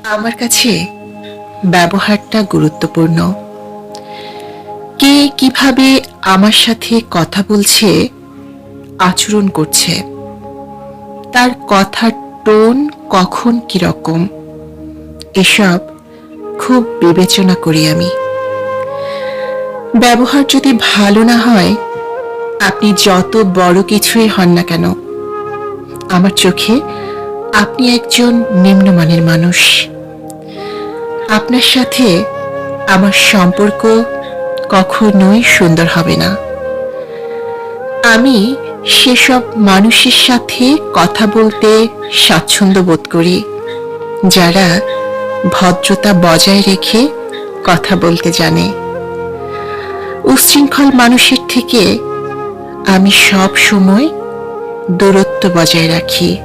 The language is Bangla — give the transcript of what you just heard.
আমার কাছে ব্যবহারটা গুরুত্বপূর্ণ। কে কিভাবে আমার সাথে কথা বলছে, আচরণ করছে, তার কথার টোন কখন কিরকম, এসব খুব বিবেচনা করি আমি। ব্যবহার যদি ভালো না হয়, আপনি যত বড় কিছুই হন না কেন, আমার চোখে আপনি একজন নিম্নমানের মানুষ। আপনার সাথে আমার সম্পর্ক কখনোই সুন্দর হবে না। আমি সেসব মানুষের সাথে কথা বলতে স্বাচ্ছন্দ্য বোধ করি, যারা ভদ্রতা বজায় রেখে কথা বলতে জানে। উচ্ছৃঙ্খল মানুষের থেকে আমি সব সময় দূরত্ব বজায় রাখি।